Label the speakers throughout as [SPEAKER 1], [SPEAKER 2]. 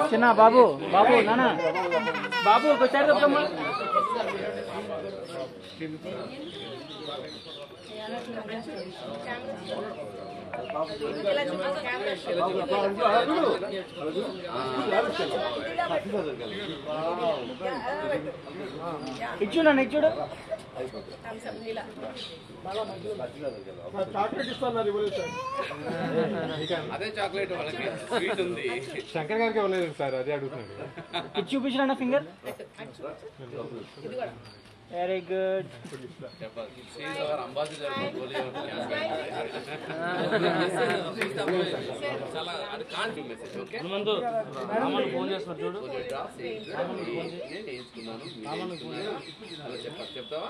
[SPEAKER 1] చిన్న బాబు బాబు నానా బాబు ఒకసారి తప్పమ్మా ఇచ్చుడా నెక్చుడు చాక్లెట్ ఇస్తున్నారు
[SPEAKER 2] అదే చాక్లెట్ వాళ్ళకి స్వీట్ ఉంది.
[SPEAKER 3] శంకర్ గారికి ఇవ్వలేదు సార్, అదే అడుగుతున్నాడు.
[SPEAKER 1] ఇచ్చి చూపించరా ఫింగర్. Very good. ఫోన్ చేస్తున్నారు చూడు.
[SPEAKER 2] చెప్తావా?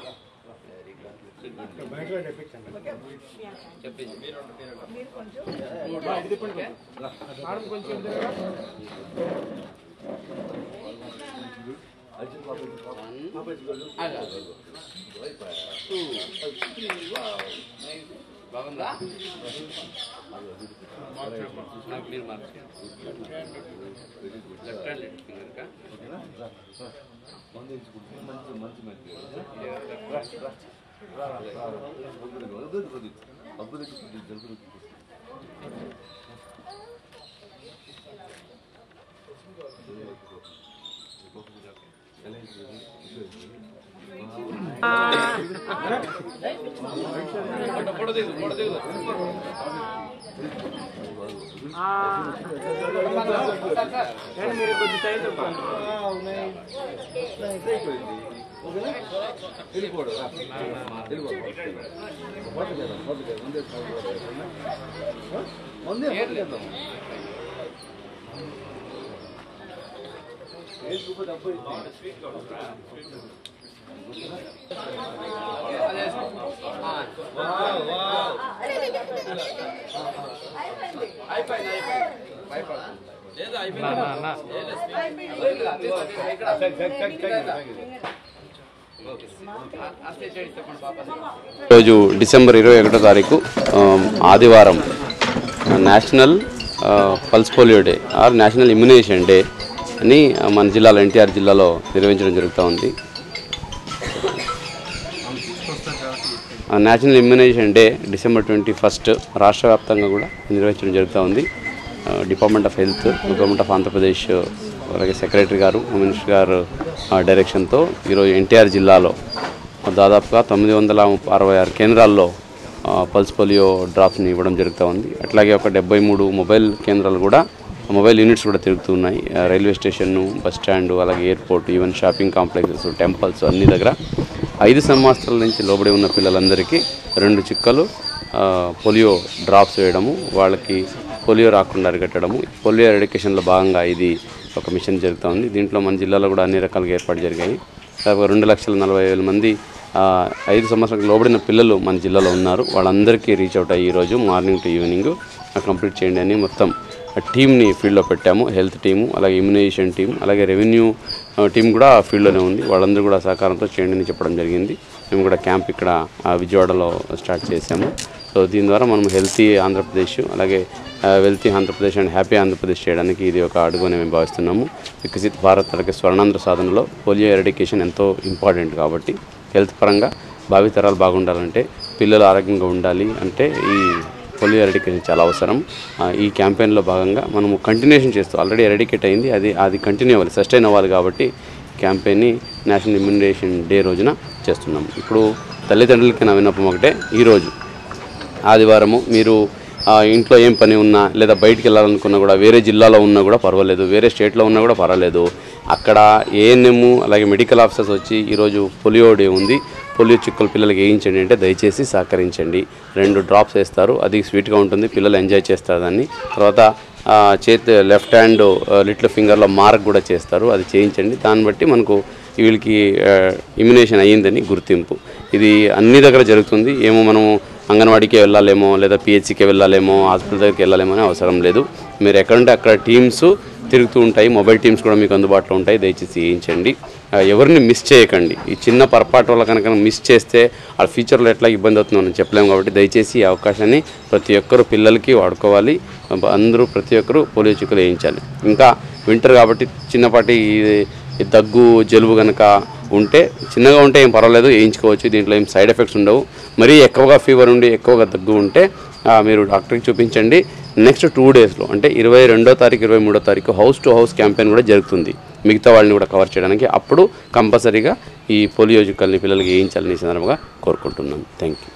[SPEAKER 2] బాగుందా? మీరు మార్చి లెఫ్ట్ హ్యాండ్ ఫింగర్ కా
[SPEAKER 1] మీరు కొద్ది సైజ్
[SPEAKER 2] రోజు డిసెంబర్ 21వ తారీఖు ఆదివారం national pulse polio day or national immunisation day అని మన జిల్లాలో ఎన్టీఆర్ జిల్లాలో నిర్వహించడం జరుగుతూ ఉంది. నేషనల్ ఇమ్యునైజేషన్ డే డిసెంబర్ 21 రాష్ట్ర వ్యాప్తంగా కూడా నిర్వహించడం జరుగుతూ ఉంది. Department of health, government of Andhra Pradesh, అలాగే సెక్రటరీ గారు, హోమ్ మినిస్టర్ గారు డైరెక్షన్తో ఈరోజు ఎన్టీఆర్ జిల్లాలో దాదాపుగా 966 కేంద్రాల్లో పల్స్ పోలియో డ్రాప్స్ని ఇవ్వడం జరుగుతూ ఉంది. అట్లాగే ఒక 73 మొబైల్ కేంద్రాలు కూడా, మొబైల్ యూనిట్స్ కూడా తిరుగుతున్నాయి. రైల్వే స్టేషన్ను, బస్ స్టాండ్, అలాగే airport, even shopping complexes, temples అన్ని దగ్గర 5 సంవత్సరాల నుంచి లోబడి ఉన్న పిల్లలందరికీ 2 చుక్కలు పోలియో డ్రాప్స్ వేయడము, వాళ్ళకి పోలియో రాకుండా అరికట్టడము. పోలియో ఎడ్యుకేషన్లో భాగంగా ఇది ఒక మిషన్ జరుగుతూ ఉంది. దీంట్లో మన జిల్లాలో కూడా అన్ని రకాలుగా ఏర్పాటు జరిగాయి. దాదాపు 2,40,000 మంది 5 సంవత్సరాలకు లోబడిన పిల్లలు మన జిల్లాలో ఉన్నారు. వాళ్ళందరికీ రీచ్ అవుట్ అయ్యి ఈరోజు మార్నింగ్ టు ఈవినింగ్ కంప్లీట్ చేయండి అని మొత్తం టీమ్ని ఫీల్డ్లో పెట్టాము. హెల్త్ టీము, అలాగే ఇమ్యునైజేషన్ టీం, అలాగే రెవెన్యూ టీం కూడా ఫీల్డ్లోనే ఉంది. వాళ్ళందరూ కూడా సహకారంతో చేయండి అని చెప్పడం జరిగింది. మేము కూడా క్యాంప్ ఇక్కడ విజయవాడలో స్టార్ట్ చేశాము. సో దీని ద్వారా మనం హెల్తీ ఆంధ్రప్రదేశ్, అలాగే wealthy Andhra Pradesh and happy Andhra Pradesh చేయడానికి ఇది ఒక అడుగుని మేము భావిస్తున్నాము. వికసిత్ భారత్, అలాగే స్వర్ణాంధ్ర సాధనలో పోలియో ఎరడికేషన్ ఎంతో ఇంపార్టెంట్ కాబట్టి హెల్త్ పరంగా భావితరాలు బాగుండాలంటే, పిల్లలు ఆరోగ్యంగా ఉండాలి అంటే ఈ పోలియో ఎరడికేషన్ చాలా అవసరం. ఈ క్యాంపెయిన్లో భాగంగా మనము కంటిన్యూషన్ చేస్తూ, ఆల్రెడీ ఎరడికేట్ అయింది, అది కంటిన్యూ అవ్వాలి, సస్టైన్ అవ్వాలి కాబట్టి క్యాంపెయిన్ని నేషనల్ ఇమ్యునైజేషన్ డే రోజున చేస్తున్నాము. ఇప్పుడు తల్లిదండ్రులకి నా విన్నపం ఒకటే, ఈరోజు ఆదివారము మీరు ఇంట్లో ఏం పని ఉన్నా లేదా బయటికి వెళ్ళాలనుకున్నా కూడా, వేరే జిల్లాలో ఉన్నా కూడా పర్వాలేదు, వేరే స్టేట్లో ఉన్నా కూడా పర్వాలేదు, అక్కడ ఏఎన్ఎం అలాగే మెడికల్ ఆఫీసర్స్ వచ్చి ఈరోజు పోలియో డే ఉంది, పోలియో చుక్కలు పిల్లలకి వేయించండి అంటే దయచేసి సహకరించండి. 2 డ్రాప్స్ వేస్తారు, అది స్వీట్గా ఉంటుంది, పిల్లలు ఎంజాయ్ చేస్తారు దాన్ని. తర్వాత చేతి లెఫ్ట్ హ్యాండ్ లిటిల్ ఫింగర్లో మార్క్ కూడా చేస్తారు, అది చేయించండి. దాన్ని బట్టి మనకు వీళ్ళకి ఇమ్యునేషన్ అయ్యిందని గుర్తింపు. ఇది అన్ని దగ్గర జరుగుతుంది. ఏమో మనము అంగన్వాడీకే వెళ్ళాలేమో, లేదా పిహెచ్సికే వెళ్ళాలేమో, హాస్పిటల్ దగ్గరికి వెళ్ళాలేమో అని అవసరం లేదు. మీరు ఎక్కడుంటే అక్కడ టీమ్స్ తిరుగుతూ ఉంటాయి, మొబైల్ టీమ్స్ కూడా మీకు అందుబాటులో ఉంటాయి. దయచేసి చేయించండి. ఎవరిని మిస్ చేయకండి. ఈ చిన్న పొరపాటు వల్ల కనుక మిస్ చేస్తే ఆ ఫ్యూచర్లో ఎట్లా ఇబ్బంది అవుతుందో మనం చెప్పలేము. కాబట్టి దయచేసి ఈ అవకాశాన్ని ప్రతి ఒక్కరు పిల్లలకి వాడుకోవాలి. అందరూ ప్రతి ఒక్కరు పోలియో చుక్కలు వేయించాలి. ఇంకా వింటర్ కాబట్టి చిన్నపాటి దగ్గు జలుబు కనుక ఉంటే, చిన్నగా ఉంటే ఏం పర్వాలేదు, వేయించుకోవచ్చు. దీంట్లో ఏం సైడ్ ఎఫెక్ట్స్ ఉండవు. మరీ ఎక్కువగా ఫీవర్ ఉండి ఎక్కువగా దగ్గు ఉంటే మీరు డాక్టర్కి చూపించండి. నెక్స్ట్ 2 డేస్లో అంటే 22వ తారీఖు 23వ తారీఖు హౌస్ టు హౌస్ క్యాంపెయిన్ కూడా జరుగుతుంది, మిగతా వాళ్ళని కూడా కవర్ చేయడానికి. అప్పుడు కంపల్సరీగా ఈ పోలియో చుక్కల్ని పిల్లలకి వేయించాలని సందర్భంగా కోరుకుంటున్నాను. Thank you.